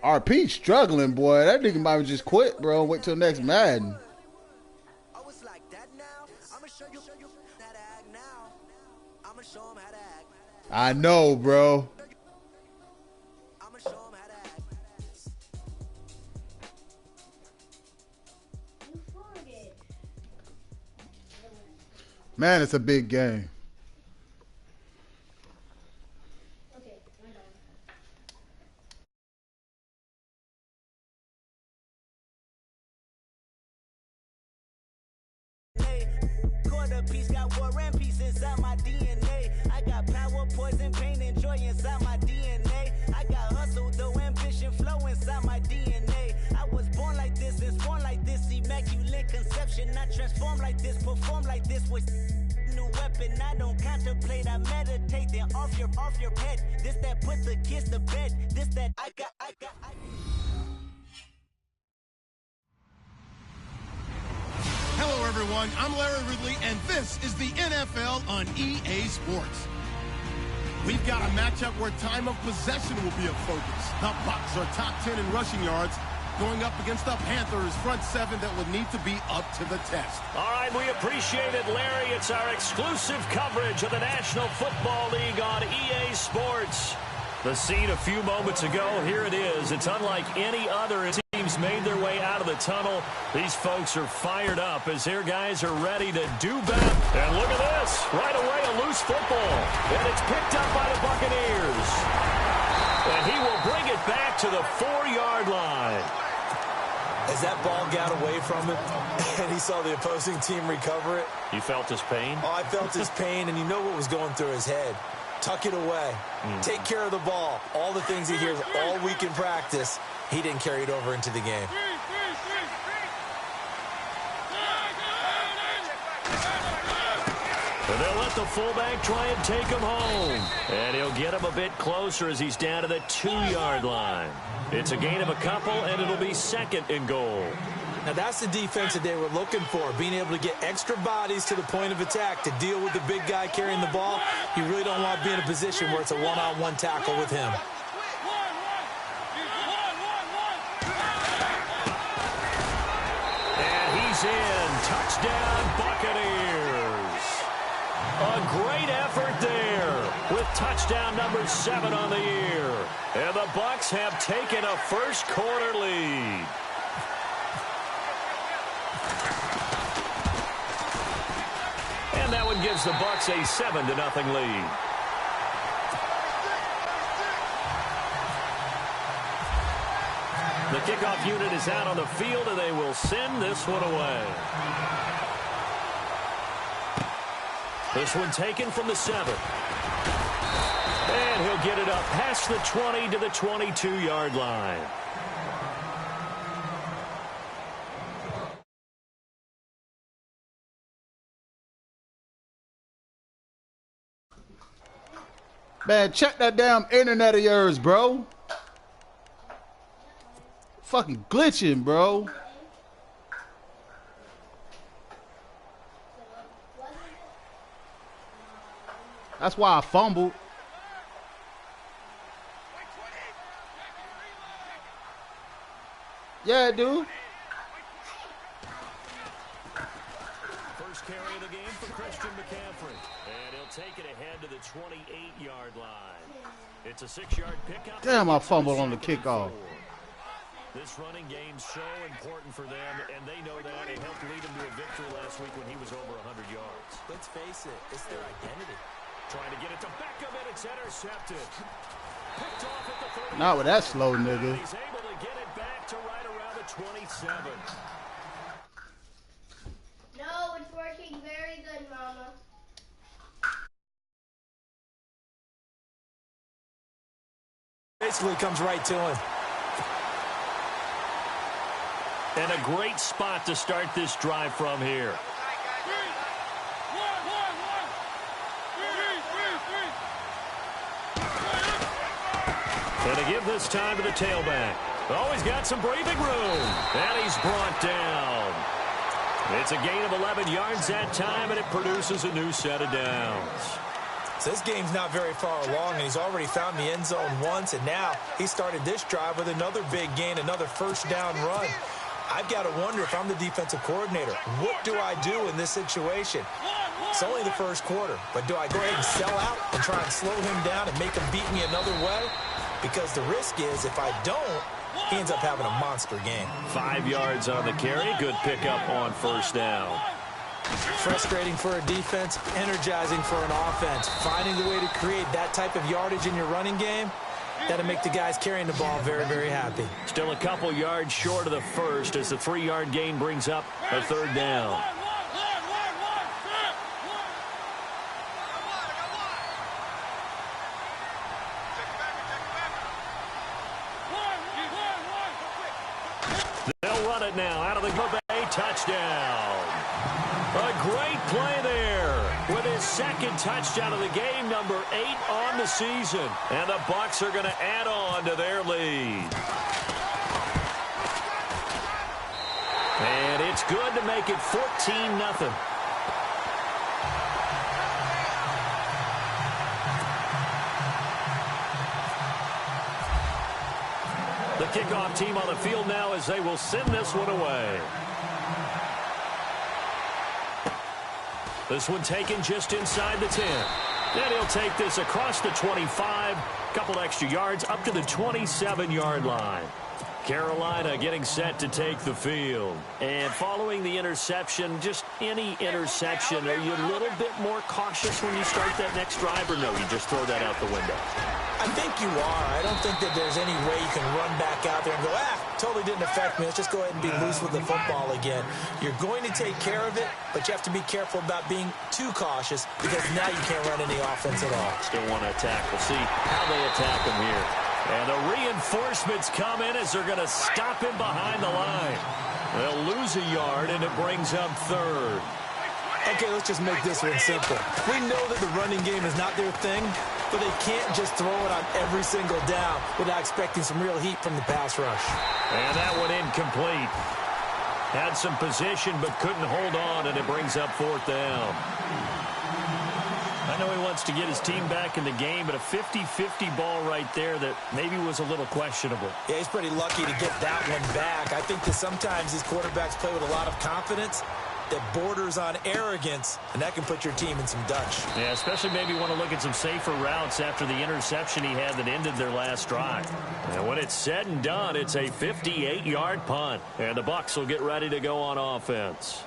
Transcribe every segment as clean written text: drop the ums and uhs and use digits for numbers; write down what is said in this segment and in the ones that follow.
RP struggling, boy. That nigga might have just quit, bro. Wait till next Madden. I know, bro. Man, it's a big game. Peace got war and peace inside my DNA. I got power, poison, pain, and joy inside my DNA. I got hustle, though ambition flow inside my DNA. I was born like this and born like this, immaculate conception. I transform like this, perform like this with new weapon. I don't contemplate, I meditate. Then off your head. This that put the kids to bed. This that I got. Hello, everyone. I'm Larry Ridley, and this is the NFL on EA Sports. We've got a matchup where time of possession will be a focus. The Bucs are top 10 in rushing yards, going up against the Panthers' front seven that would need to be up to the test. All right, we appreciate it, Larry. It's our exclusive coverage of the National Football League on EA Sports. The scene a few moments ago, here it is. It's unlike any other. Teams made their way out of the tunnel. These folks are fired up as their guys are ready to do battle. And look at this. Right away, a loose football. And it's picked up by the Buccaneers. And he will bring it back to the 4-yard line. As that ball got away from him and he saw the opposing team recover it. You felt his pain? Oh, I felt his pain, and you know what was going through his head. Tuck it away. Take care of the ball. All the things he hears all week in practice, he didn't carry it over into the game. And they'll let the fullback try and take him home. And he'll get him a bit closer as he's down to the 2-yard line. It's a gain of a couple, and it'll be 2nd and goal. Now, that's the defense that they were looking for, being able to get extra bodies to the point of attack to deal with the big guy carrying the ball. You really don't want to be in a position where it's a one-on-one tackle with him. And he's in. Touchdown, Buccaneers. A great effort there with touchdown number 7 on the year. And the Bucs have taken a first-quarter lead. And that one gives the Bucs a 7-0 lead. The kickoff unit is out on the field, and they will send this one away. This one taken from the 7. And he'll get it up past the 20 to the 22-yard line. Man, check that damn internet of yours, bro. Fucking glitching, bro. That's why I fumbled. Yeah, dude. First carry of the game for Christian McCaffrey. And he'll take it ahead to the 28-yard line. It's a 6-yard pickup. Damn, I fumbled on the kickoff. This running game's so important for them, and they know that. It helped lead them to a victory last week when he was over 100 yards. Let's face it, it's their identity. Trying to get it to Beckham, and it's intercepted. Picked off at the 30. Not with that slow nigga. He's able to get it back to right around the 27. No, it's working very good, Mama. Basically comes right to him. And a great spot to start this drive from here. And to give this time to the tailback. Oh, he's got some breathing room. And he's brought down. It's a gain of 11 yards that time, and it produces a new set of downs. So this game's not very far along, and he's already found the end zone once, and now he started this drive with another big gain, another first down run. I've got to wonder if I'm the defensive coordinator, what do I do in this situation? It's only the first quarter, but do I go ahead and sell out and try and slow him down and make him beat me another way? Because the risk is if I don't, he ends up having a monster game. 5 yards on the carry. Good pickup on first down. Frustrating for a defense, energizing for an offense. Finding the way to create that type of yardage in your running game, that'll make the guys carrying the ball very, very happy. Still a couple yards short of the first as the 3-yard gain brings up a third down. They'll run it now out of the Bay. Touchdown. A great play there with his second touchdown of the game, number 8 on the season. And the Bucs are going to add on to their lead. And it's good to make it 14-0. The kickoff team on the field now as they will send this one away. This one taken just inside the 10. And he'll take this across the 25. Couple extra yards up to the 27-yard line. Carolina getting set to take the field. And following the interception, just any interception, are you a little bit more cautious when you start that next drive, or no, you just throw that out the window? I think you are. I don't think that there's any way you can run back out there and go, totally didn't affect me. Let's just go ahead and be loose with the football again. You're going to take care of it, but you have to be careful about being too cautious because now you can't run any offense at all. Still want to attack. We'll see how they attack him here. And the reinforcements come in as they're going to stop him behind the line. They'll lose a yard, and it brings up third. Okay, let's just make this one simple. We know that the running game is not their thing, but they can't just throw it on every single down without expecting some real heat from the pass rush. And that one incomplete. Had some position but couldn't hold on, and it brings up fourth down. I know he wants to get his team back in the game, but a 50-50 ball right there that maybe was a little questionable. Yeah, he's pretty lucky to get that one back. I think that sometimes these quarterbacks play with a lot of confidence that borders on arrogance, and that can put your team in some Dutch. Yeah, especially maybe want to look at some safer routes after the interception he had that ended their last drive. And when it's said and done, it's a 58-yard punt, and the Bucs will get ready to go on offense.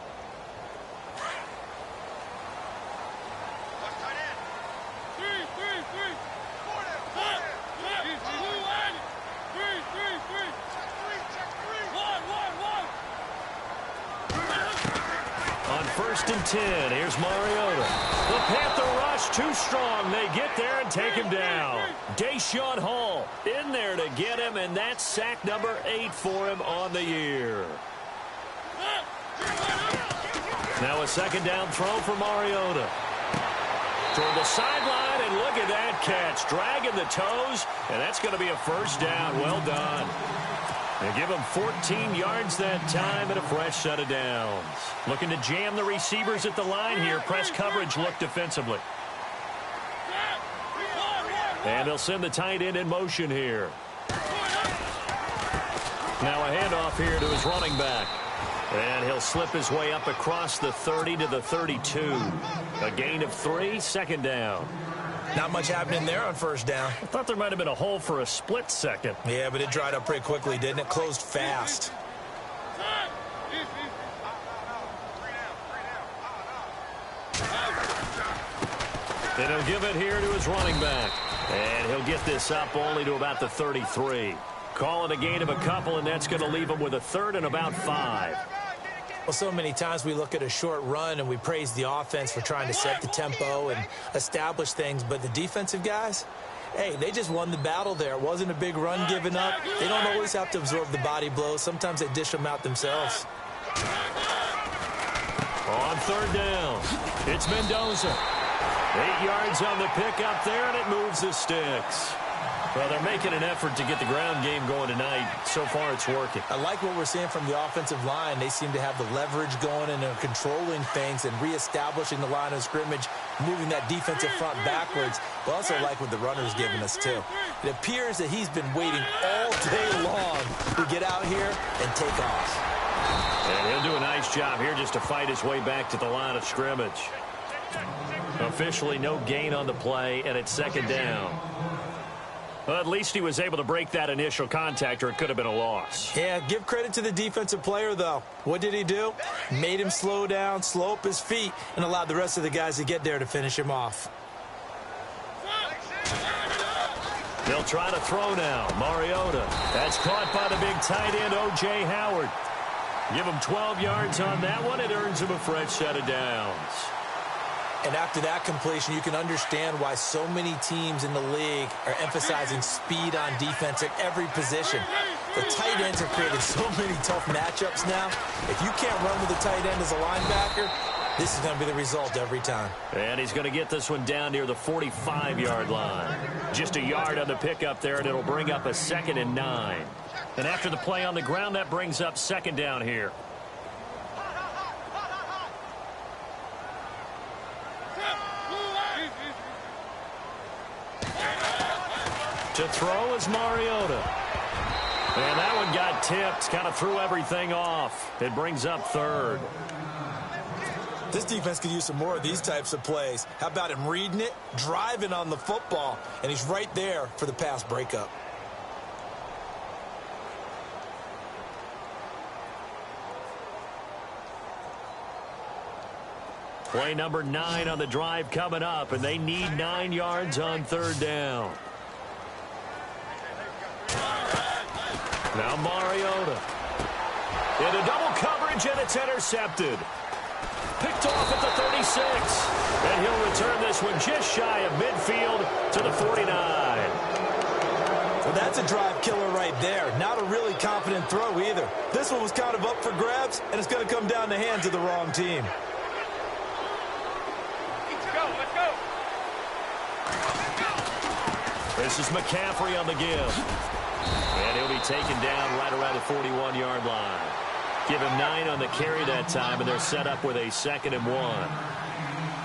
First and 10. Here's Mariota. The Panther rush too strong. They get there and take him down. Deshaun Hall in there to get him, and that's sack number 8 for him on the year. Now a second down throw for Mariota. Toward the sideline, and look at that catch. Dragging the toes, and that's going to be a first down. Well done. They give him 14 yards that time and a fresh set of downs. Looking to jam the receivers at the line here. Press coverage look defensively. And they'll send the tight end in motion here. Now a handoff here to his running back. And he'll slip his way up across the 30 to the 32. A gain of 3, second down. Not much happening there on first down. I thought there might have been a hole for a split second. Yeah, but it dried up pretty quickly, didn't it? Closed fast. And he'll give it here to his running back. And he'll get this up only to about the 33. Call it a gain of a couple, and that's going to leave him with a third and about 5. Well, so many times we look at a short run and we praise the offense for trying to set the tempo and establish things, but the defensive guys, hey, they just won the battle there. It wasn't a big run given up. They don't always have to absorb the body blows. Sometimes they dish them out themselves. On third down, it's Mendoza. 8 yards on the pickup there, and it moves the sticks. Well, they're making an effort to get the ground game going tonight. So far, it's working. I like what we're seeing from the offensive line. They seem to have the leverage going and are controlling things and reestablishing the line of scrimmage, moving that defensive front backwards. But also like what the runner's giving us, too. It appears that he's been waiting all day long to get out here and take off. And he'll do a nice job here just to fight his way back to the line of scrimmage. Officially no gain on the play, and it's second down. Well, at least he was able to break that initial contact, or it could have been a loss. Yeah, give credit to the defensive player, though. What did he do? Made him slow down, slow up his feet, and allowed the rest of the guys to get there to finish him off. They'll try to throw now. Mariota. That's caught by the big tight end, O.J. Howard. Give him 12 yards on that one. It earns him a fresh set of downs. And after that completion, you can understand why so many teams in the league are emphasizing speed on defense at every position. The tight ends have created so many tough matchups now. If you can't run with the tight end as a linebacker, this is going to be the result every time. And he's going to get this one down near the 45-yard line. Just a yard on the pickup there, and it'll bring up a 2nd and 9. And after the play on the ground, that brings up second down here. To throw is Mariota. And that one got tipped, kind of threw everything off. It brings up 3rd. This defense could use some more of these types of plays. How about him reading it, driving on the football, and he's right there for the pass breakup. Play number 9 on the drive coming up, and they need 9 yards on 3rd down. Now Mariota. Into double coverage, and it's intercepted. Picked off at the 36. And he'll return this one just shy of midfield to the 49. Well, that's a drive killer right there. Not a really confident throw either. This one was kind of up for grabs, and it's going to come down the hands of the wrong team. This is McCaffrey on the give. And he'll be taken down right around the 41-yard line. Give him 9 on the carry that time, and they're set up with a 2nd and 1.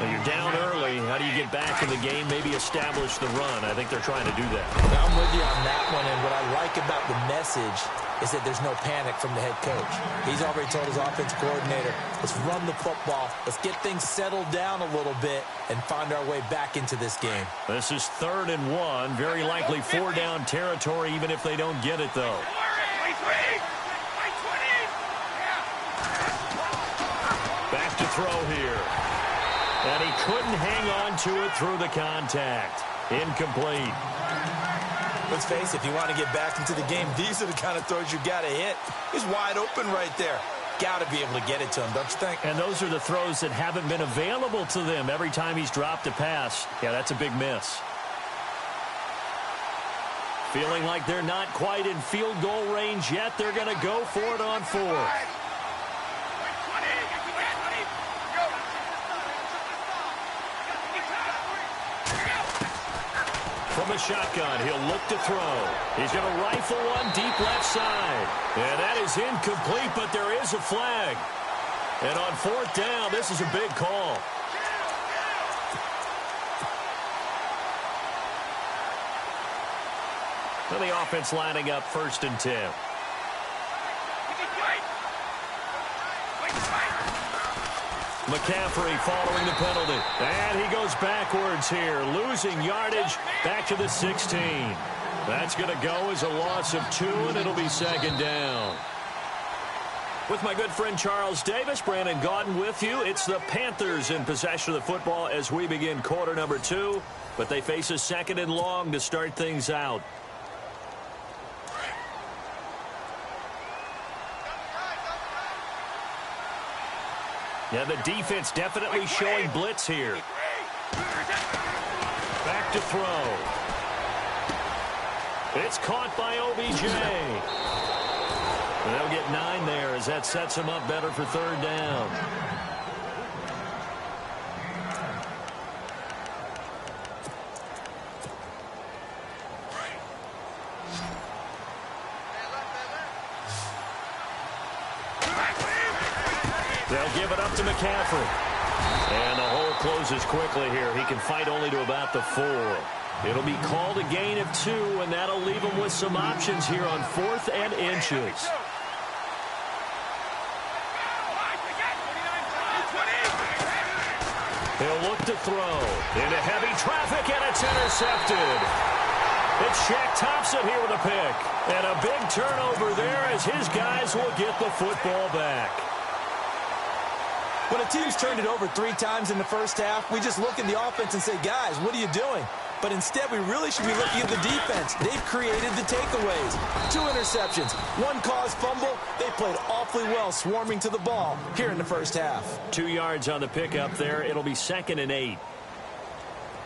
Now you're down early. How do you get back in the game? Maybe establish the run. I think they're trying to do that. I'm with you on that one, and what I like about the message is that there's no panic from the head coach. He's already told his offensive coordinator, let's run the football, let's get things settled down a little bit and find our way back into this game. This is 3rd and 1. Very likely 4-down territory, even if they don't get it, though. Back to throw here. And he couldn't hang on to it through the contact. Incomplete. Let's face it, if you want to get back into the game, these are the kind of throws you got to hit. He's wide open right there. Got to be able to get it to him, don't you think? And those are the throws that haven't been available to them every time he's dropped a pass. Yeah, that's a big miss. Feeling like they're not quite in field goal range yet. They're going to go for it on 4th. From a shotgun, he'll look to throw. He's going to rifle one deep left side. And that is incomplete, but there is a flag. And on 4th down, this is a big call. So the offense lining up 1st and 10. McCaffrey following the penalty. And he goes backwards here, losing yardage back to the 16. That's going to go as a loss of 2, and it'll be 2nd down. With my good friend Charles Davis, Brandon Gaudin with you. It's the Panthers in possession of the football as we begin quarter number 2. But they face a 2nd and long to start things out. Yeah, the defense definitely showing blitz here. Back to throw. It's caught by OBJ. And they'll get 9 there as that sets them up better for 3rd down. They'll give it up to McCaffrey. And the hole closes quickly here. He can fight only to about the 4. It'll be called a gain of 2, and that'll leave him with some options here on 4th and inches. He'll look to throw. Into heavy traffic, and it's intercepted. It's Shaq Thompson here with a pick. And a big turnover there as his guys will get the football back. When a team's turned it over 3 times in the first half, we just look at the offense and say, guys, what are you doing? But instead, we really should be looking at the defense. They've created the takeaways. 2 interceptions, 1 caused fumble. They played awfully well swarming to the ball here in the first half. 2 yards on the pickup there. It'll be 2nd and 8.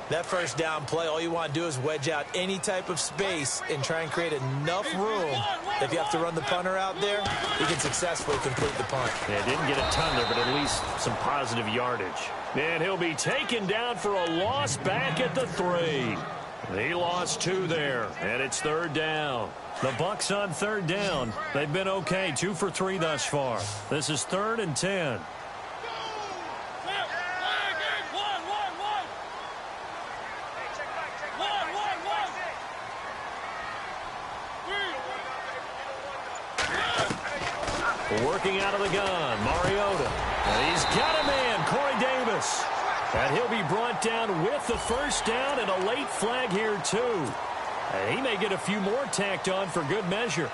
That first down play, all you want to do is wedge out any type of space and try and create enough room. If you have to run the punter out there, he can successfully complete the punt. Yeah, didn't get a ton there, but at least some positive yardage. And he'll be taken down for a loss back at the 3. He lost 2 there, and it's 3rd down. The Bucs on 3rd down. They've been okay, 2 for 3 thus far. This is 3rd and 10. Working out of the gun, Mariota. And he's got a man, Corey Davis. And he'll be brought down with the first down and a late flag here, too. And he may get a few more tacked on for good measure.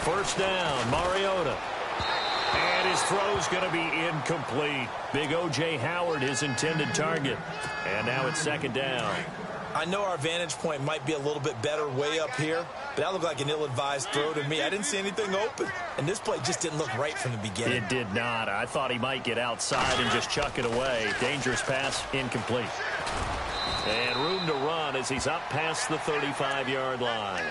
First down, Mariota. And his throw's going to be incomplete. Big O.J. Howard, his intended target. And now it's 2nd down. I know our vantage point might be a little bit better way up here, but that looked like an ill-advised throw to me. I didn't see anything open, and this play just didn't look right from the beginning. It did not. I thought he might get outside and just chuck it away. Dangerous pass, incomplete. And room to run as he's up past the 35-yard line.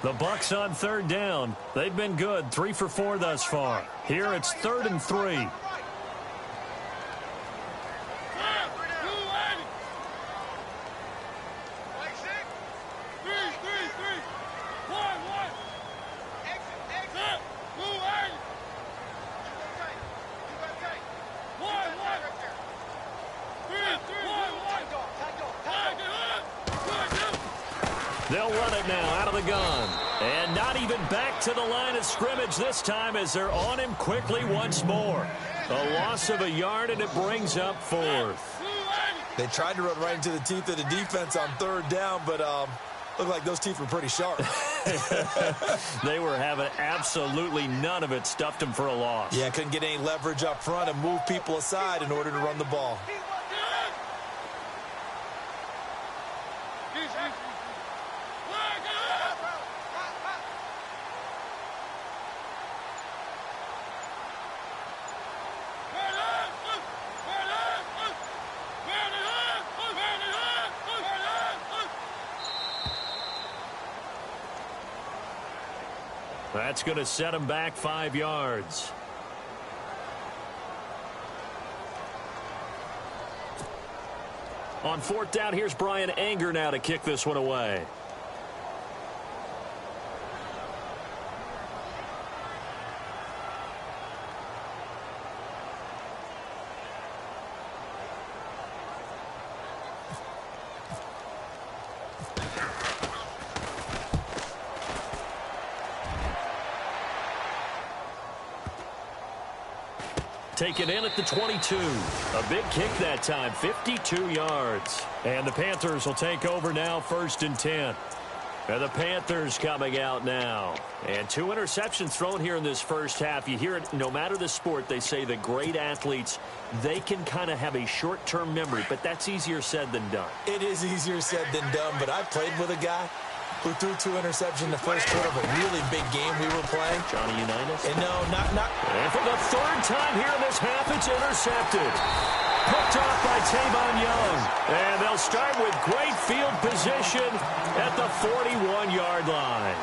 The Bucs on 3rd down. They've been good, 3 for 4 thus far. Here it's 3rd and 3. They'll run it now out of the gun. And not even back to the line of scrimmage this time as they're on him quickly once more. A loss of a yard, and it brings up 4th. They tried to run right into the teeth of the defense on 3rd down, but looked like those teeth were pretty sharp. They were having absolutely none of it. Stuffed them for a loss. Yeah, couldn't get any leverage up front and move people aside in order to run the ball. That's going to set him back 5 yards. On 4th down, here's Brian Anger now to kick this one away. Taken in at the 22. A big kick that time, 52 yards. And the Panthers will take over now, 1st and 10. And the Panthers coming out now. And 2 interceptions thrown here in this first half. You hear it, no matter the sport, they say that great athletes, they can kind of have a short-term memory, but that's easier said than done. It is easier said than done, but I played with a guy. who threw 2 interceptions in the first quarter of a really big game we were playing. Johnny Unitas? And no, not. And for the 3rd time here in this half, it's intercepted. Picked off by Tavon Young. And they'll start with great field position at the 41-yard line.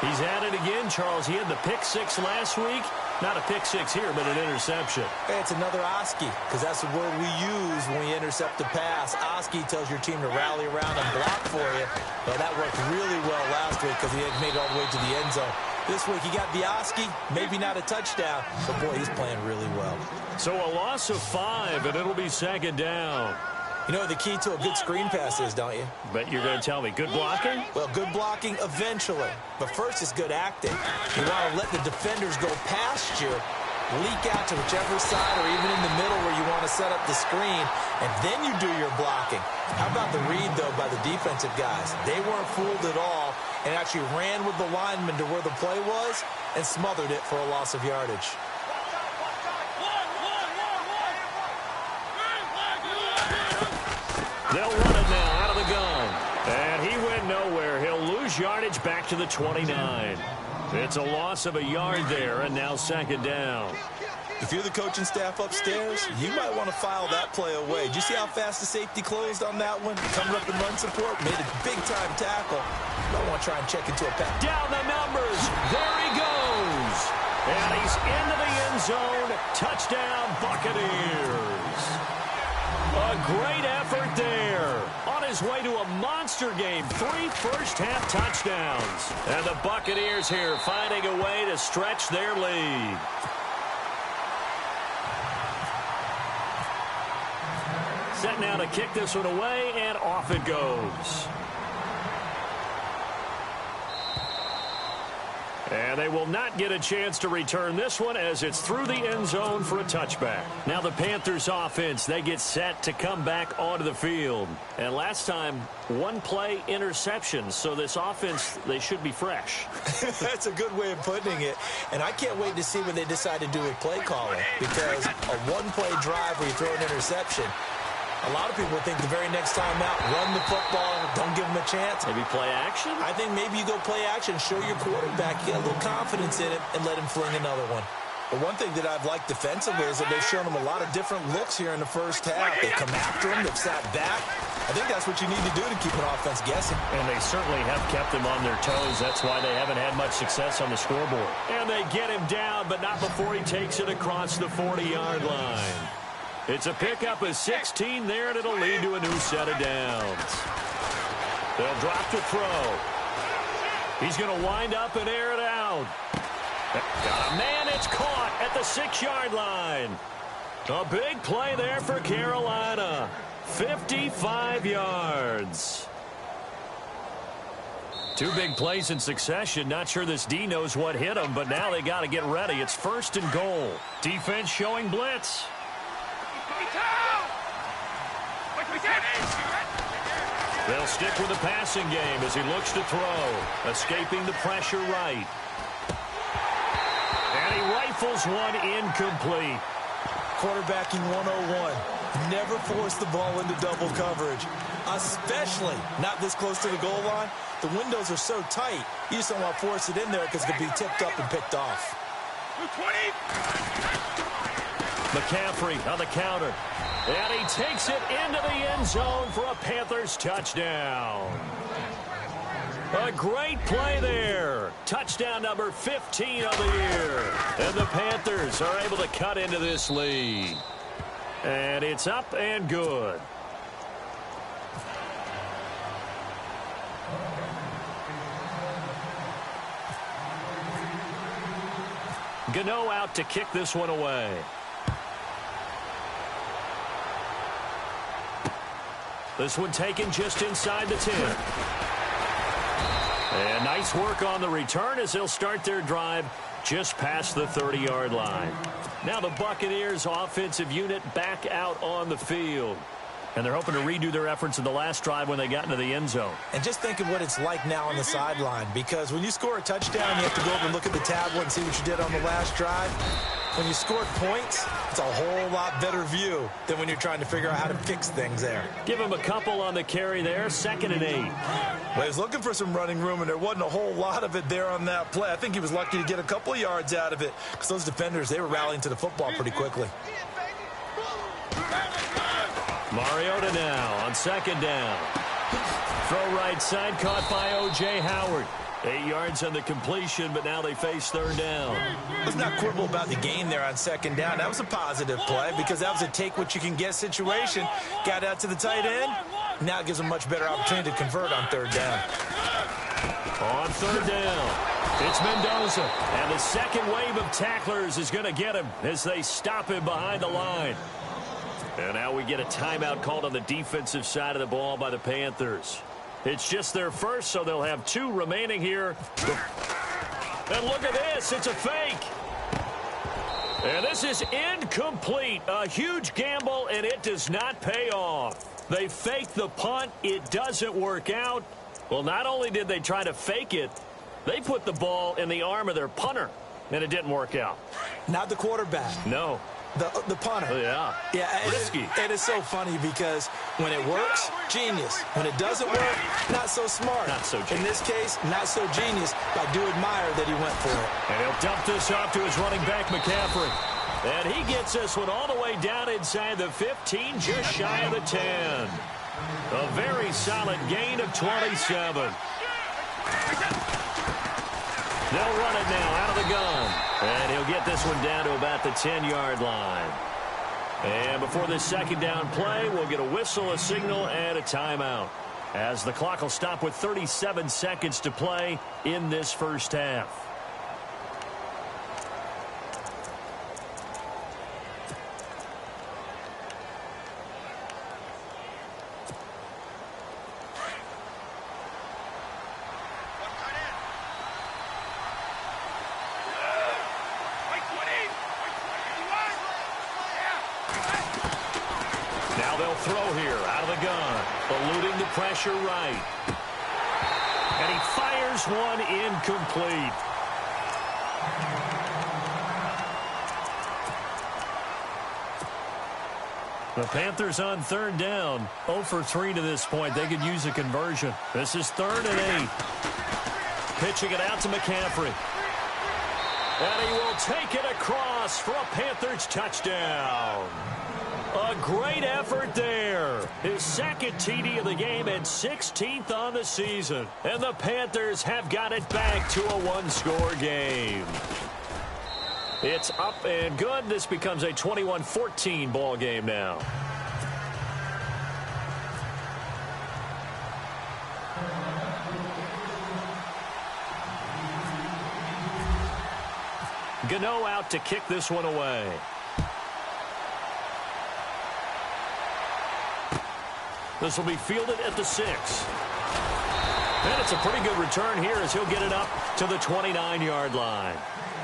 He's at it again, Charles. He had the pick 6 last week. Not a pick 6 here, but an interception. Hey, it's another Oski, because that's the word we use when we intercept a pass. Oski tells your team to rally around and block for you. Well, that worked really well last week because he had made it all the way to the end zone. This week, he got the Oski, maybe not a touchdown, but boy, he's playing really well. So a loss of 5, and it'll be 2nd down. You know what the key to a good screen pass is, don't you? But you're going to tell me, good blocking? Well, good blocking eventually. But first is good acting. You want to let the defenders go past you, leak out to whichever side or even in the middle where you want to set up the screen, and then you do your blocking. How about the read, though, by the defensive guys? They weren't fooled at all and actually ran with the lineman to where the play was and smothered it for a loss of yardage. They'll run it now out of the gun. And he went nowhere. He'll lose yardage back to the 29. It's a loss of a yard there, and now 2nd down. If you're the coaching staff upstairs, you might want to file that play away. Did you see how fast the safety closed on that one? Coming up in run support, made a big-time tackle. You might want to try and check into a pass. Down the numbers. There he goes. And he's into the end zone. Touchdown, Buccaneers. A great effort there. On his way to a monster game. 3 first-half touchdowns. And the Buccaneers here finding a way to stretch their lead. Set now to kick this one away, and off it goes. And they will not get a chance to return this one as it's through the end zone for a touchback. Now the Panthers offense, they get set to come back onto the field. And last time, 1-play interception. So this offense, they should be fresh. That's a good way of putting it. And I can't wait to see what they decide to do with play calling. Because a 1-play drive where you throw an interception, a lot of people think the very next time out, run the football, don't give them a chance. Maybe play action? I think maybe you go play action, show your quarterback, you get a little confidence in it, and let him fling another one. But one thing that I've liked defensively is that they've shown them a lot of different looks here in the first half. They come after him, they've sat back. I think that's what you need to do to keep an offense guessing. And they certainly have kept them on their toes. That's why they haven't had much success on the scoreboard. And they get him down, but not before he takes it across the 40-yard line. It's a pickup of 16 there, and it'll lead to a new set of downs. They'll drop to throw. He's going to wind up and air it out. Got a man, it's caught at the 6-yard line. A big play there for Carolina. 55 yards. 2 big plays in succession. Not sure this D knows what hit him, but now they got to get ready. It's 1st and goal. Defense showing blitz. They'll stick with the passing game as he looks to throw. Escaping the pressure right. And he rifles one incomplete. Quarterbacking 101. Never force the ball into double coverage, especially not this close to the goal line. The windows are so tight, you just don't want to force it in there because it could be tipped up and picked off. 20. McCaffrey on the counter. And he takes it into the end zone for a Panthers touchdown. A great play there. Touchdown number 15 of the year. And the Panthers are able to cut into this lead. And it's up and good. Gano out to kick this one away. This one taken just inside the 10. And nice work on the return as they'll start their drive just past the 30-yard line. Now the Buccaneers offensive unit back out on the field. And they're hoping to redo their efforts in the last drive when they got into the end zone. And just think of what it's like now on the sideline, because when you score a touchdown, you have to go over and look at the tablet and see what you did on the last drive. When you score points, it's a whole lot better view than when you're trying to figure out how to fix things there. Give him a couple on the carry there, 2nd and 8. Well, he was looking for some running room, and there wasn't a whole lot of it there on that play. I think he was lucky to get a couple of yards out of it because those defenders, they were rallying to the football pretty quickly. Mariota now on 2nd down. Throw right side, caught by O.J. Howard. 8 yards on the completion, but now they face 3rd down. Let's not quibble about the gain there on 2nd down. That was a positive play because that was a take-what-you-can-get situation. Got out to the tight end. Now it gives them a much better opportunity to convert on 3rd down. On 3rd down, it's Mendoza. And the second wave of tacklers is going to get him as they stop him behind the line. And now we get a timeout called on the defensive side of the ball by the Panthers. It's just their first, so they'll have 2 remaining here. And look at this. It's a fake. And this is incomplete. A huge gamble, and it does not pay off. They fake the punt. It doesn't work out. Well, not only did they try to fake it, they put the ball in the arm of their punter, and it didn't work out. Not the quarterback. No. The punter. Oh, yeah. Yeah, risky. It is so funny because when it works, genius. When it doesn't work, not so smart. Not so genius. In this case, not so genius. I do admire that he went for it. And he'll dump this off to his running back, McCaffrey. And he gets this one all the way down inside the 15, just shy of the 10. A very solid gain of 27. They'll run it now out of the gun. And he'll get this one down to about the 10-yard line. And before this 2nd down play, we'll get a whistle, a signal, and a timeout, as the clock will stop with 37 seconds to play in this first half. Now they'll throw here out of the gun, eluding the pressure right. And he fires one incomplete. The Panthers on 3rd down, 0 for 3 to this point. They could use a conversion. This is 3rd and 8. Pitching it out to McCaffrey. And he will take it across for a Panthers touchdown. A great effort there. His 2nd TD of the game and 16th on the season. And the Panthers have got it back to a 1-score game. It's up and good. This becomes a 21-14 ball game now. Gano out to kick this one away. This will be fielded at the 6. And it's a pretty good return here as he'll get it up to the 29-yard line.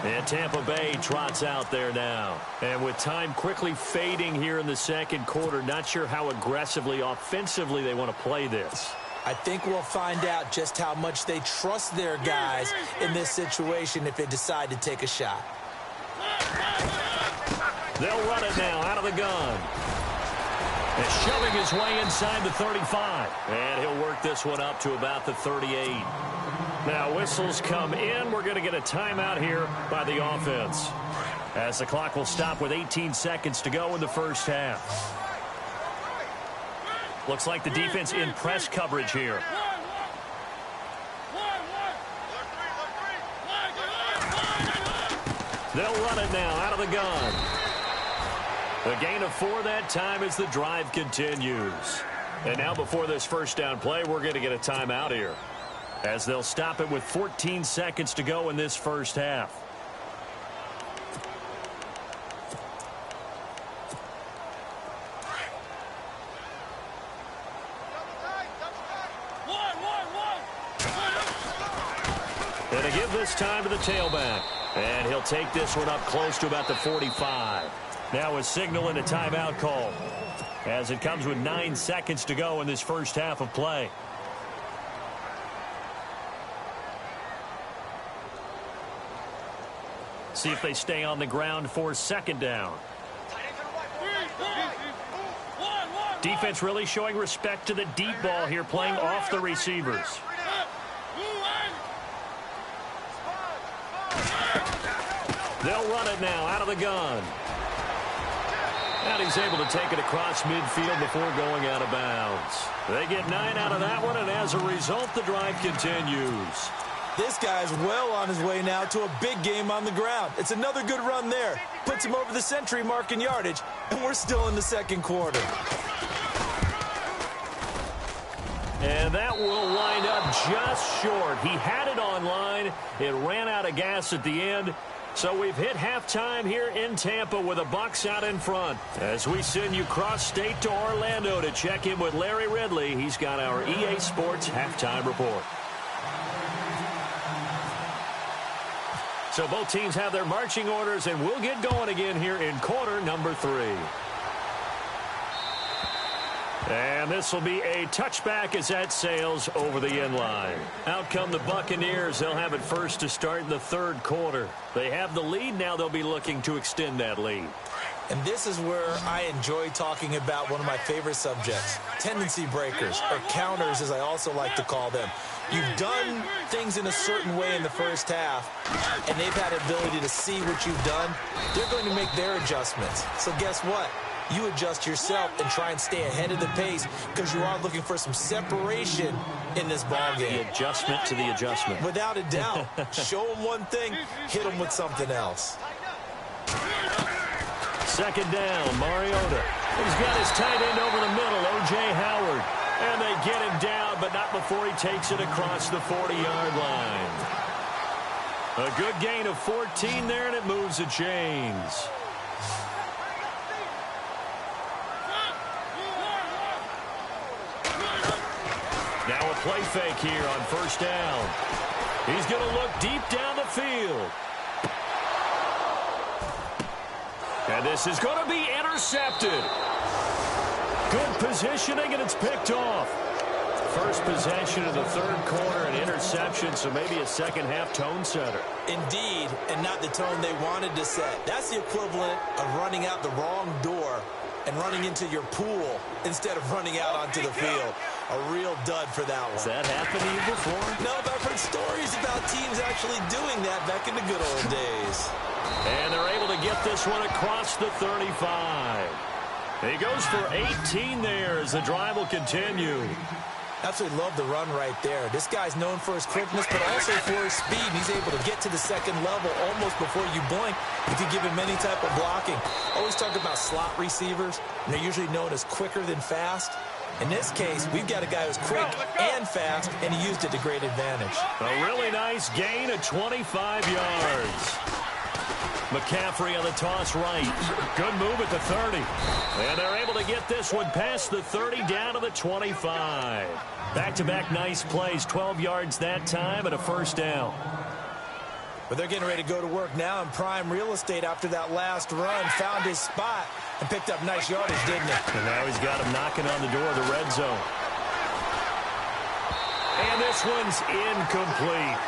And Tampa Bay trots out there now. And with time quickly fading here in the 2nd quarter, not sure how aggressively, offensively they want to play this. I think we'll find out just how much they trust their guys in this situation if they decide to take a shot. They'll run it now out of the gun. And shoving his way inside the 35. And he'll work this one up to about the 38. Now whistles come in. We're going to get a timeout here by the offense, as the clock will stop with 18 seconds to go in the first half. Looks like the defense in press coverage here. They'll run it now out of the gun. A gain of 4 that time as the drive continues. And now before this first down play, we're going to get a timeout here, as they'll stop it with 14 seconds to go in this first half. And to give this time to the tailback. And he'll take this one up close to about the 45. Now a signal and a timeout call, as it comes with 9 seconds to go in this first half of play. See if they stay on the ground for second down. Defense really showing respect to the deep ball here, playing off the receivers. They'll run it now out of the gun. And he's able to take it across midfield before going out of bounds. They get 9 out of that one, and as a result, the drive continues. This guy's well on his way now to a big game on the ground. It's another good run there. Puts him over the century mark in yardage, and we're still in the second quarter. And that will wind up just short. He had it on line. It ran out of gas at the end. So we've hit halftime here in Tampa with the Bucs out in front. As we send you cross-state to Orlando to check in with Larry Ridley, he's got our EA Sports halftime report. So both teams have their marching orders, and we'll get going again here in quarter number 3. And this will be a touchback as that sails over the end line. Out come the Buccaneers. They'll have it first to start in the third quarter. They have the lead. Now they'll be looking to extend that lead. And this is where I enjoy talking about one of my favorite subjects, tendency breakers, or counters as I also like to call them. You've done things in a certain way in the first half, and they've had the ability to see what you've done. They're going to make their adjustments. So guess what? You adjust yourself and try and stay ahead of the pace because you are looking for some separation in this ball game. The adjustment to the adjustment. Without a doubt. Show them one thing, hit them with something else. Second down, Mariota. He's got his tight end over the middle, O.J. Howard. And they get him down, but not before he takes it across the 40-yard line. A good gain of 14 there, and it moves the chains. Now a play fake here on first down. He's going to look deep down the field. And this is going to be intercepted. Good positioning, and it's picked off. First possession of the third quarter, an interception, so maybe a second-half tone setter. Indeed, and not the tone they wanted to set. That's the equivalent of running out the wrong door and running into your pool instead of running out onto the field. A real dud for that one. Has that happened to you before? No, but I've heard stories about teams actually doing that back in the good old days. And they're able to get this one across the 35. He goes for 18 there as the drive will continue. Absolutely love the run right there. This guy's known for his quickness, but also for his speed. He's able to get to the second level almost before you blink if you give him any type of blocking. Always talk about slot receivers, and they're usually known as quicker than fast. In this case, we've got a guy who's quick and fast, and he used it to great advantage. A really nice gain of 25 yards. McCaffrey on the toss right. Good move at the 30. And they're able to get this one past the 30 down to the 25. Back-to-back nice plays, 12 yards that time and a first down. But they're getting ready to go to work now in prime real estate after that last run. Found his spot and picked up nice yardage, didn't he? And now he's got him knocking on the door of the red zone. And this one's incomplete.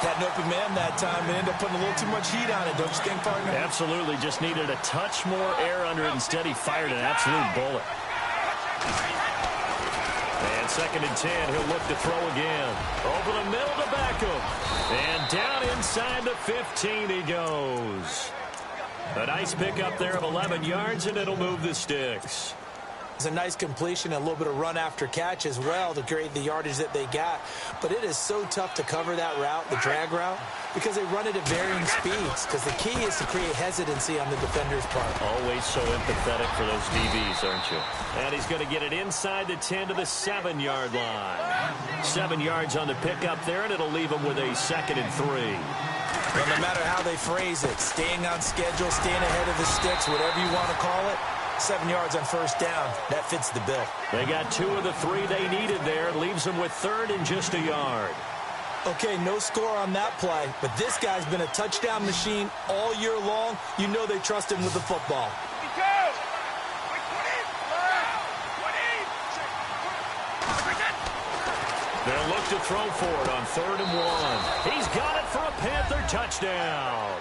Had an open man that time and ended up putting a little too much heat on it, don't you think, partner? Absolutely. Just needed a touch more air under it. Instead, he fired an absolute bullet. And second and 10, he'll look to throw again. Over the middle to Beckham. And down inside the 15 he goes. A nice pickup there of 11 yards, and it'll move the sticks. It's a nice completion and a little bit of run after catch as well to create the yardage that they got. But it is so tough to cover that route, the drag route, because they run it at varying speeds. Because the key is to create hesitancy on the defender's part. Always so empathetic for those DBs, aren't you? And he's going to get it inside the 10 to the 7-yard line. 7 yards on the pickup there, and it'll leave him with a second and 3. Well, no matter how they phrase it, staying on schedule, staying ahead of the sticks, whatever you want to call it, 7 yards on first down. That fits the bill. They got 2 of the 3 they needed there. Leaves them with third and just a yard. Okay, no score on that play, but this guy's been a touchdown machine all year long. You know they trust him with the football. They'll look to throw for it on 3rd and 1. He's got it for a Panther touchdown.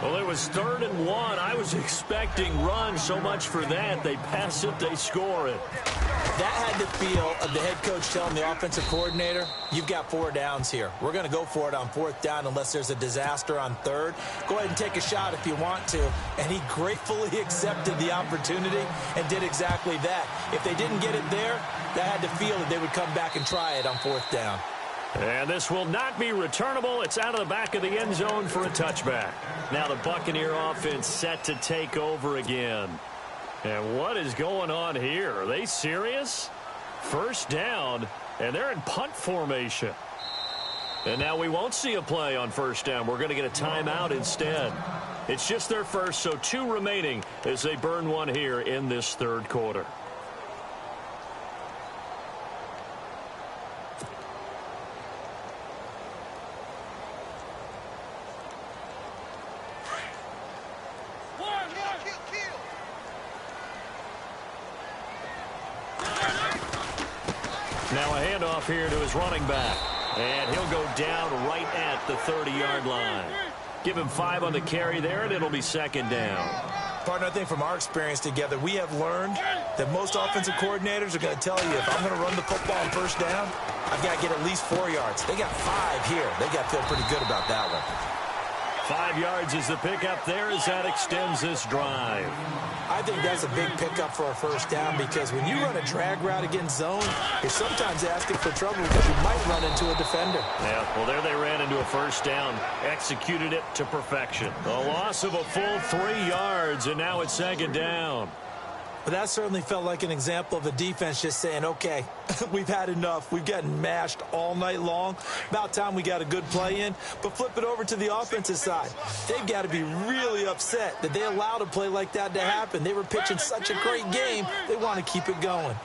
Well, it was 3rd and 1. I was expecting run. So much for that. They pass it, they score it. That had the feel of the head coach telling the offensive coordinator, you've got 4 downs here. We're going to go for it on 4th down unless there's a disaster on 3rd. Go ahead and take a shot if you want to. And he gratefully accepted the opportunity and did exactly that. If they didn't get it there, that had the feel that they would come back and try it on 4th down. And this will not be returnable. It's out of the back of the end zone for a touchback. Now the Buccaneer offense set to take over again. And what is going on here? Are they serious? 1st down, and they're in punt formation. And now we won't see a play on 1st down. We're going to get a timeout instead. It's just their first, so 2 remaining as they burn one here in this 3rd quarter. Now a handoff here to his running back. And he'll go down right at the 30-yard line. Give him 5 on the carry there, and it'll be 2nd down. Partner, I think from our experience together, we have learned that most offensive coordinators are going to tell you, if I'm going to run the football on 1st down, I've got to get at least 4 yards. They got 5 here. They got to feel pretty good about that one. 5 yards is the pickup there as that extends this drive. I think that's a big pickup for a 1st down because when you run a drag route against zone, you're sometimes asking for trouble because you might run into a defender. Yeah, well, there they ran into a 1st down, executed it to perfection. A loss of a full 3 yards, and now it's 2nd down. But that certainly felt like an example of a defense just saying, okay, we've had enough. We've gotten mashed all night long. About time we got a good play in. But flip it over to the offensive side. They've got to be really upset that they allowed a play like that to happen. They were pitching such a great game. They want to keep it going.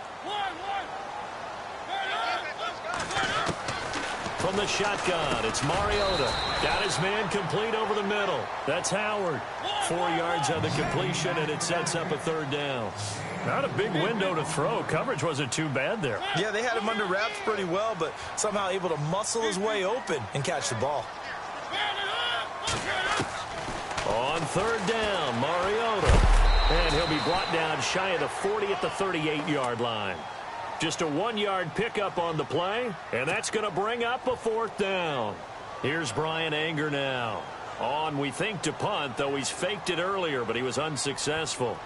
From the shotgun, it's Mariota. Got his man complete over the middle. That's Howard. 4 yards on the completion, and it sets up a 3rd down. Not a big window to throw. Coverage wasn't too bad there. Yeah, they had him under wraps pretty well, but somehow able to muscle his way open and catch the ball. On 3rd down, Mariota. And he'll be brought down shy of the 40 at the 38-yard line. Just a 1-yard pickup on the play, and that's going to bring up a 4th down. Here's Brian Anger now. On, we think, to punt, though he's faked it earlier, but he was unsuccessful.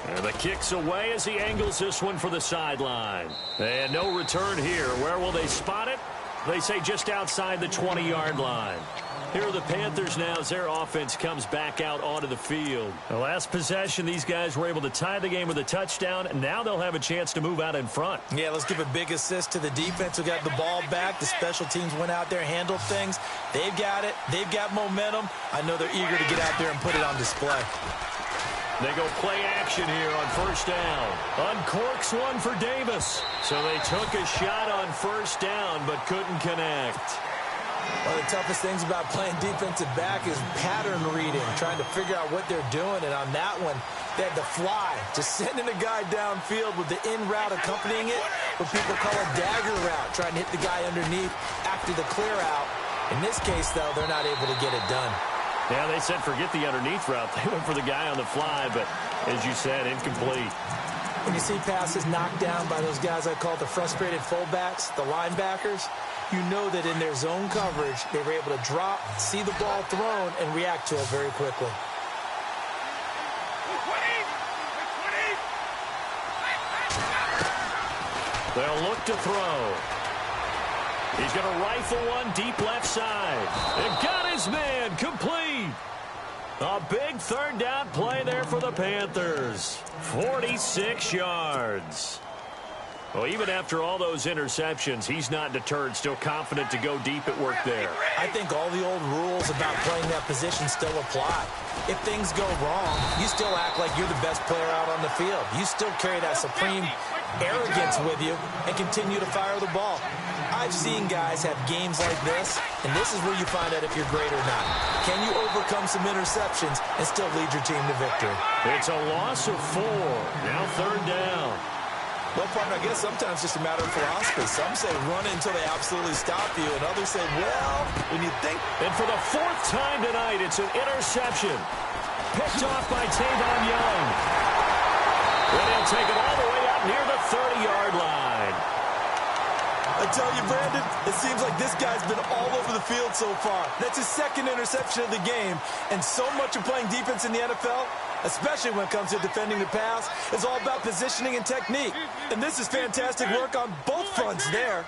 And the kick's away as he angles this one for the sideline. And no return here. Where will they spot it? They say just outside the 20-yard line. Here are the Panthers now as their offense comes back out onto the field. The last possession, these guys were able to tie the game with a touchdown, and now they'll have a chance to move out in front. Yeah, let's give a big assist to the defense who got the ball back. The special teams went out there, handled things. They've got it. They've got momentum. I know they're eager to get out there and put it on display. They go play action here on 1st down. Uncorks one for Davis. So they took a shot on 1st down but couldn't connect. One of the toughest things about playing defensive back is pattern reading, trying to figure out what they're doing. And on that one, they had to fly, just sending a guy downfield with the in route accompanying it, what people call a dagger route, trying to hit the guy underneath after the clear out. In this case, though, they're not able to get it done. Yeah, they said forget the underneath route. They went for the guy on the fly, but as you said, incomplete. When you see passes knocked down by those guys I call the frustrated fullbacks, the linebackers, you know that in their zone coverage, they were able to drop, see the ball thrown, and react to it very quickly. They'll look to throw. He's going to rifle one deep left side. And got his man complete. A big 3rd down play there for the Panthers. 46 yards. Well, even after all those interceptions, he's not deterred, still confident to go deep at work there. I think all the old rules about playing that position still apply. If things go wrong, you still act like you're the best player out on the field. You still carry that supreme arrogance with you and continue to fire the ball. I've seen guys have games like this, and this is where you find out if you're great or not. Can you overcome some interceptions and still lead your team to victory? It's a loss of 4. Now 3rd down. Well, partner, I guess sometimes it's just a matter of philosophy. Some say run until they absolutely stop you, and others say, well, when you think. And for the 4th time tonight, it's an interception. Picked off by Tavon Young. And he'll take it all the way up near the 30-yard line. I tell you, Brandon, it seems like this guy's been all over the field so far. That's his 2nd interception of the game. And so much of playing defense in the NFL, especially when it comes to defending the pass, is all about positioning and technique. And this is fantastic work on both fronts there.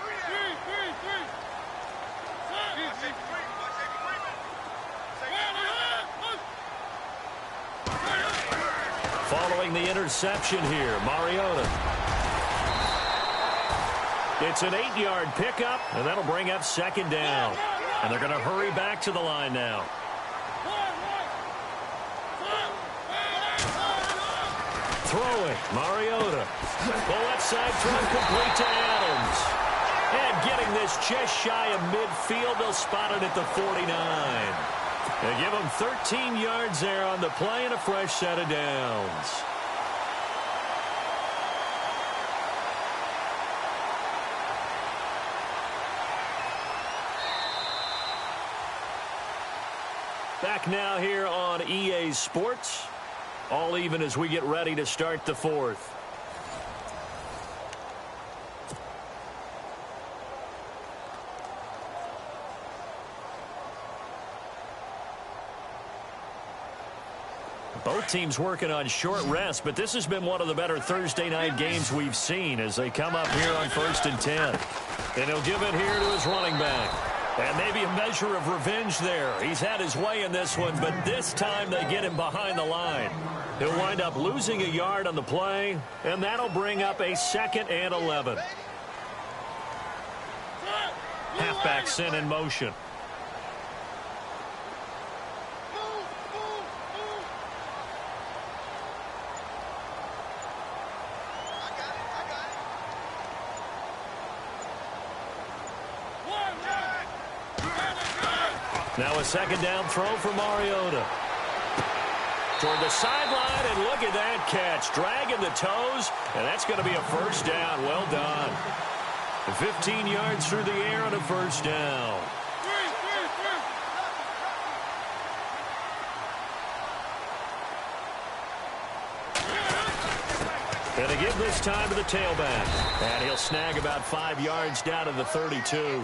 Following the interception here, Mariota. It's an 8-yard pickup, and that'll bring up 2nd down. And they're going to hurry back to the line now. Throwing, Mariota. The left side throw complete to Adams. And getting this just shy of midfield, they'll spot it at the 49. They give him 13 yards there on the play and a fresh set of downs. Back now here on EA Sports. All even as we get ready to start the 4th. Both teams working on short rest, but this has been one of the better Thursday night games we've seen as they come up here on 1st and 10. And he'll give it here to his running back. And maybe a measure of revenge there. He's had his way in this one, but this time they get him behind the line. He'll wind up losing a yard on the play, and that'll bring up a 2nd and 11. Halfback sent in motion. Now a 2nd down throw for Mariota. Toward the sideline, and look at that catch. Dragging the toes, and that's going to be a 1st down. Well done. 15 yards through the air on a 1st down. And to give this time to the tailback. And he'll snag about 5 yards down to the 32.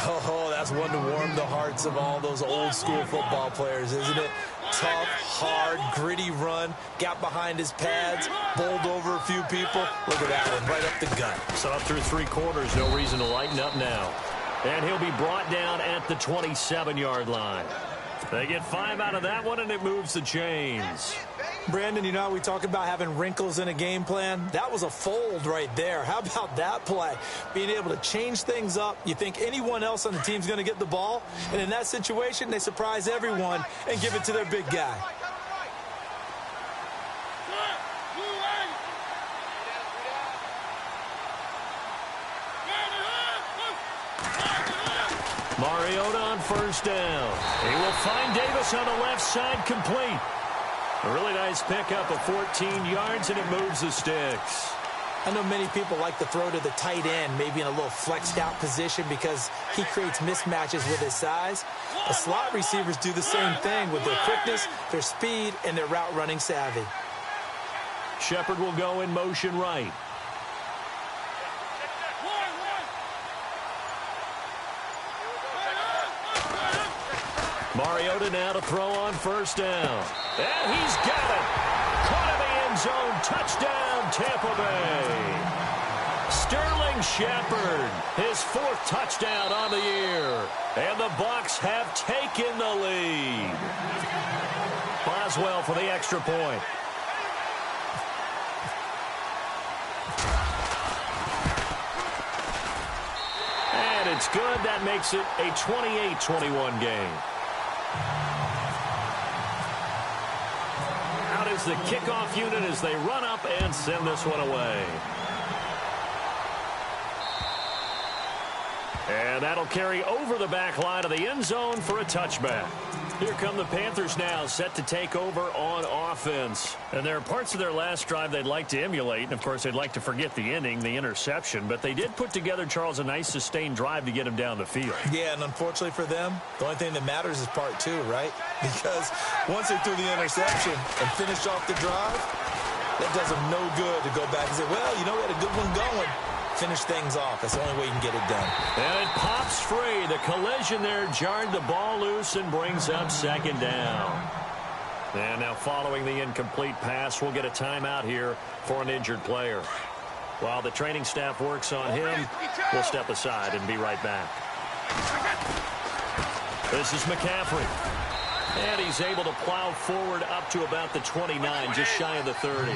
Oh, that's one to warm the hearts of all those old-school football players, isn't it? Tough, hard, gritty run, got behind his pads, bowled over a few people. Look at that one, right up the gut. So up through 3 quarters, no reason to lighten up now. And he'll be brought down at the 27-yard line. They get 5 out of that one, and it moves the chains. Brandon, you know how we talk about having wrinkles in a game plan? That was a fold right there. How about that play? Being able to change things up. You think anyone else on the team's going to get the ball? And in that situation, they surprise everyone and give it to their big guy. Mariota on 1st down. He will find Davis on the left side, complete. A really nice pickup of 14 yards, and it moves the sticks. I know many people like to throw to the tight end, maybe in a little flexed out position because he creates mismatches with his size. The slot receivers do the same thing with their quickness, their speed, and their route running savvy. Shepard will go in motion right. Mariota now to throw on 1st down. And he's got it. Caught in the end zone. Touchdown, Tampa Bay. Sterling Shepard, his 4th touchdown on the year. And the Bucs have taken the lead. Boswell for the extra point. And it's good. That makes it a 28-21 game. Out is the kickoff unit as they run up and send this one away. And that'll carry over the back line of the end zone for a touchback. Here come the Panthers now, set to take over on offense. And there are parts of their last drive they'd like to emulate. And, of course, they'd like to forget the inning, the interception. But they did put together, Charles, a nice sustained drive to get him down the field. Yeah, and unfortunately for them, the only thing that matters is part two, right? Because once they threw the interception and finished off the drive, that does them no good to go back and say, well, you know, we had a good one going. Finish things off. That's the only way you can get it done. And it pops free. The collision there jarred the ball loose and brings up second down. And now following the incomplete pass, we'll get a timeout here for an injured player. While the training staff works on him, we'll step aside and be right back. This is McCaffrey. And he's able to plow forward up to about the 29, just shy of the 30.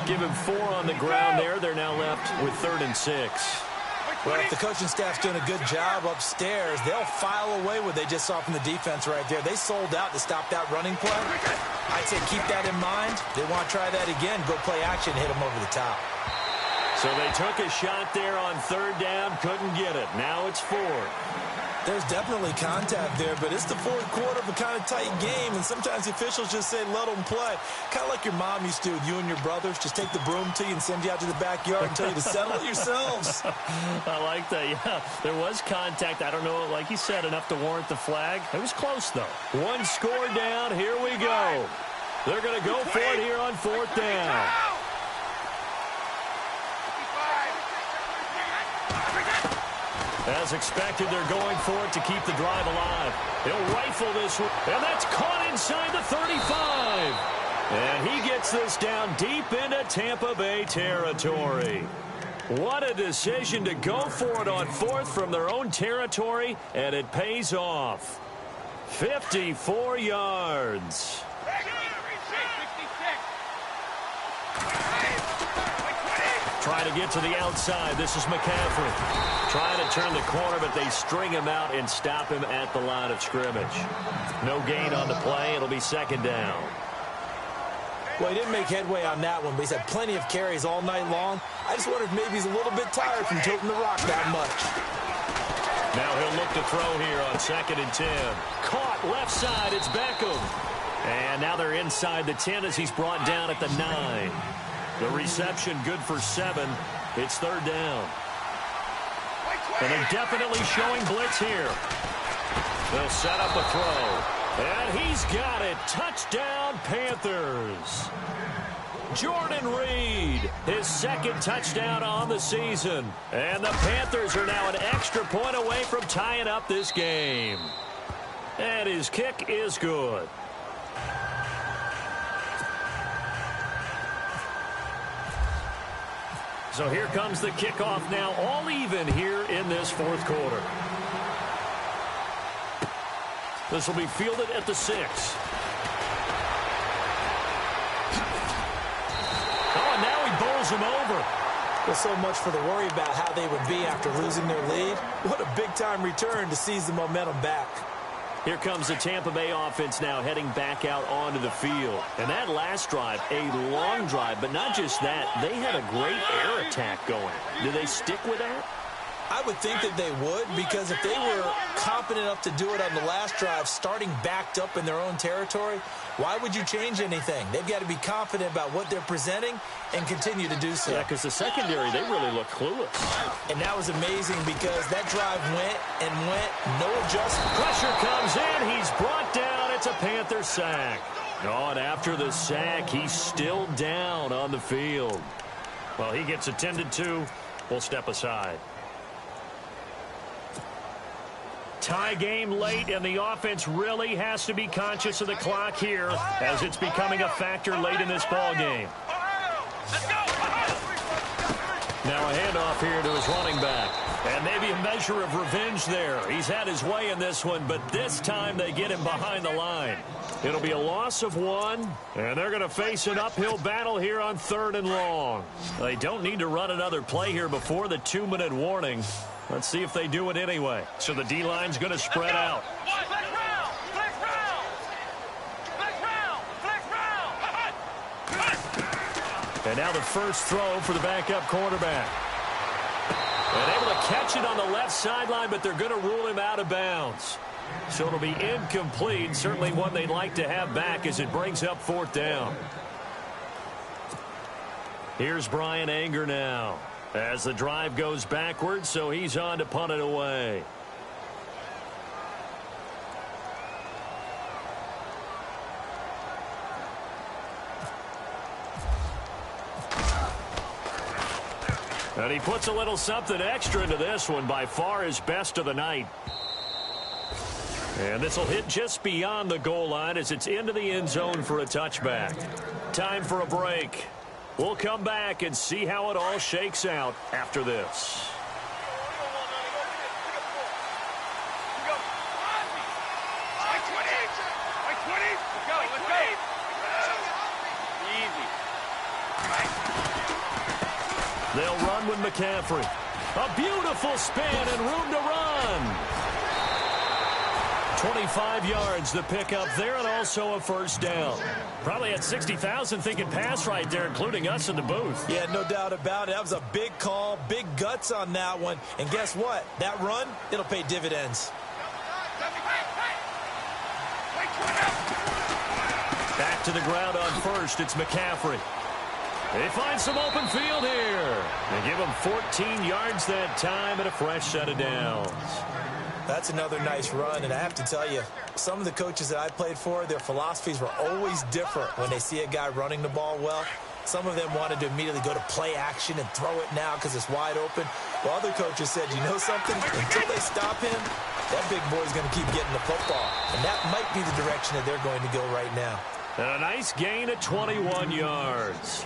Give him 4 on the ground there. They're now left with 3rd and 6. Well, if the coaching staff's doing a good job upstairs, they'll file away what they just saw from the defense right there. They sold out to stop that running play. I'd say keep that in mind. They want to try that again. Go play action, hit them over the top. So they took a shot there on 3rd down, couldn't get it. Now it's 4. There's definitely contact there, but it's the fourth quarter of a kind of tight game, and sometimes the officials just say, let them play. Kind of like your mom used to with you and your brothers. Just take the broom to you and send you out to the backyard and tell you to settle it yourselves. I like that, yeah. There was contact. I don't know, like you said, enough to warrant the flag. It was close, though. 1 score down. Here we go. They're going to go for it here on 4th down. As expected, they're going for it to keep the drive alive. He'll rifle this one, and that's caught inside the 35. And he gets this down deep into Tampa Bay territory. What a decision to go for it on 4th from their own territory, and it pays off. 54 yards. Trying to get to the outside. This is McCaffrey. Trying to turn the corner, but they string him out and stop him at the line of scrimmage. No gain on the play. It'll be 2nd down. Well, he didn't make headway on that one, but he's had plenty of carries all night long. I just wonder if maybe he's a little bit tired from tilting the rock that much. Now he'll look to throw here on 2nd and 10. Caught left side. It's Beckham. And now they're inside the 10 as he's brought down at the 9. The reception good for 7. It's 3rd down. And they're definitely showing blitz here. They'll set up a throw. And he's got it. Touchdown, Panthers. Jordan Reed, his 2nd touchdown on the season. And the Panthers are now an extra point away from tying up this game. And his kick is good. So here comes the kickoff now, all even here in this 4th quarter. This will be fielded at the 6. Oh, and now he bowls him over. Well, so much for the worry about how they would be after losing their lead. What a big-time return to seize the momentum back. Here comes the Tampa Bay offense now heading back out onto the field. And that last drive, a long drive, but not just that. They had a great air attack going. Do they stick with that? I would think that they would, because if they were confident enough to do it on the last drive, starting backed up in their own territory, why would you change anything? They've got to be confident about what they're presenting and continue to do so. Yeah, because the secondary, they really look clueless. And that was amazing because that drive went and went, no adjustment. Pressure comes in. He's brought down. It's a Panther sack. Oh, and after the sack, he's still down on the field. Well, he gets attended to. We'll step aside. Tie game late, and the offense really has to be conscious of the clock here as it's becoming a factor late in this ball game. Now a handoff here to his running back. And maybe a measure of revenge there. He's had his way in this one, but this time they get him behind the line. It'll be a loss of 1, and they're going to face an uphill battle here on 3rd and long. They don't need to run another play here before the 2-minute warning. Let's see if they do it anyway. So the D-line's going to spread out. And now the first throw for the backup quarterback. And able to catch it on the left sideline, but they're going to rule him out of bounds. So it'll be incomplete. Certainly one they'd like to have back as it brings up 4th down. Here's Brian Anger now as the drive goes backwards, so he's on to punt it away. And he puts a little something extra into this one, by far his best of the night. And this will hit just beyond the goal line as it's into the end zone for a touchback. Time for a break. We'll come back and see how it all shakes out after this. They'll run with McCaffrey. A beautiful spin and room to run. 25 yards the pickup there, and also a first down. Probably had 60,000 thinking pass right there, including us in the booth. Yeah, no doubt about it. That was a big call, big guts on that one. And guess what? That run, it'll pay dividends. Back to the ground on first. It's McCaffrey. They find some open field here. They give him 14 yards that time and a fresh set of downs. That's another nice run, and I have to tell you, some of the coaches that I played for, their philosophies were always different when they see a guy running the ball well. Some of them wanted to immediately go to play action and throw it now because it's wide open. While other coaches said, you know something? Until they stop him, that big boy's going to keep getting the football. And that might be the direction that they're going to go right now. And a nice gain of 21 yards.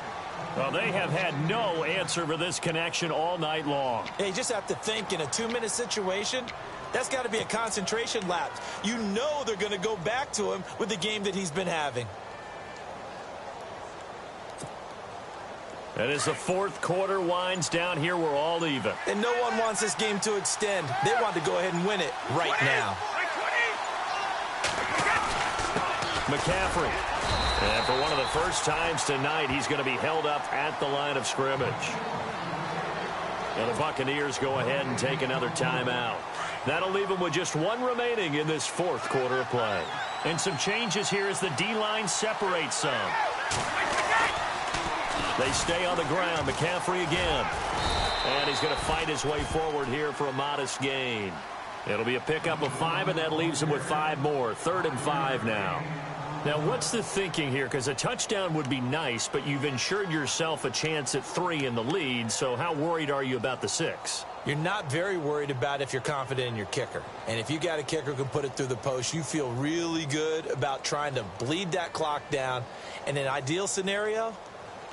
Well, they have had no answer for this connection all night long. Hey, you just have to think in a 2-minute situation, that's got to be a concentration lapse. You know they're going to go back to him with the game that he's been having. And as the 4th quarter winds down here, we're all even. And no one wants this game to extend. They want to go ahead and win it right now. McCaffrey. And for one of the first times tonight, he's going to be held up at the line of scrimmage. And the Buccaneers go ahead and take another timeout. That'll leave them with just one remaining in this 4th quarter of play. And some changes here as the D-line separates some. They stay on the ground. McCaffrey again. And he's going to fight his way forward here for a modest gain. It'll be a pickup of 5, and that leaves him with 5 more. 3rd and 5 now. Now, what's the thinking here? Because a touchdown would be nice, but you've ensured yourself a chance at 3 in the lead, so how worried are you about the 6? You're not very worried about if you're confident in your kicker. And if you got a kicker who can put it through the post, you feel really good about trying to bleed that clock down. In an ideal scenario,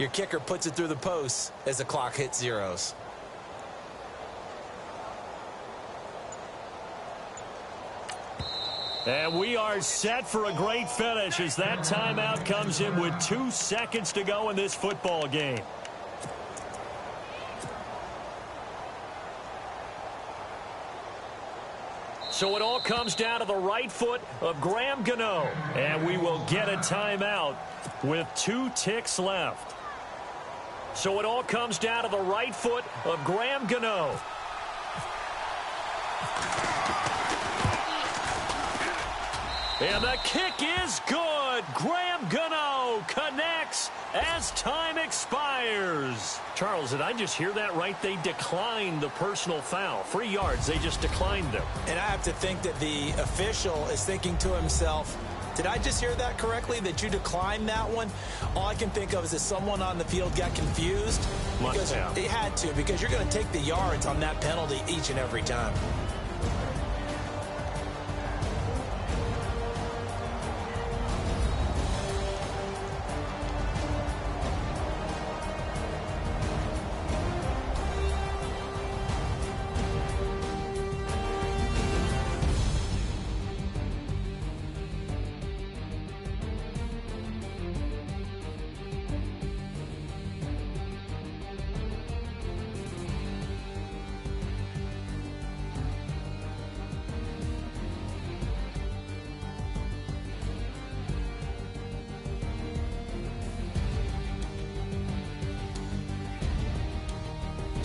your kicker puts it through the post as the clock hits zeros. And we are set for a great finish as that timeout comes in with 2 seconds to go in this football game. So it all comes down to the right foot of Graham Gano. And we will get a timeout with 2 ticks left. So it all comes down to the right foot of Graham Gano. And the kick is good. Graham Gano connects as time expires. Charles, did I just hear that right? They declined the personal foul. 3 yards, they just declined them. And I have to think that the official is thinking to himself, did I just hear that correctly, that you declined that one? All I can think of is that someone on the field got confused. Because it had to, because you're going to take the yards on that penalty each and every time.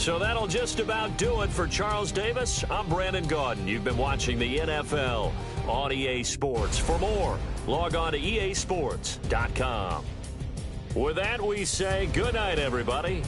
So that'll just about do it for Charles Davis. I'm Brandon Gaudin. You've been watching the NFL on EA Sports. For more, log on to easports.com. With that, we say good night, everybody.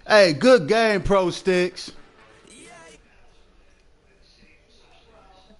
Hey, good game, Pro Sticks.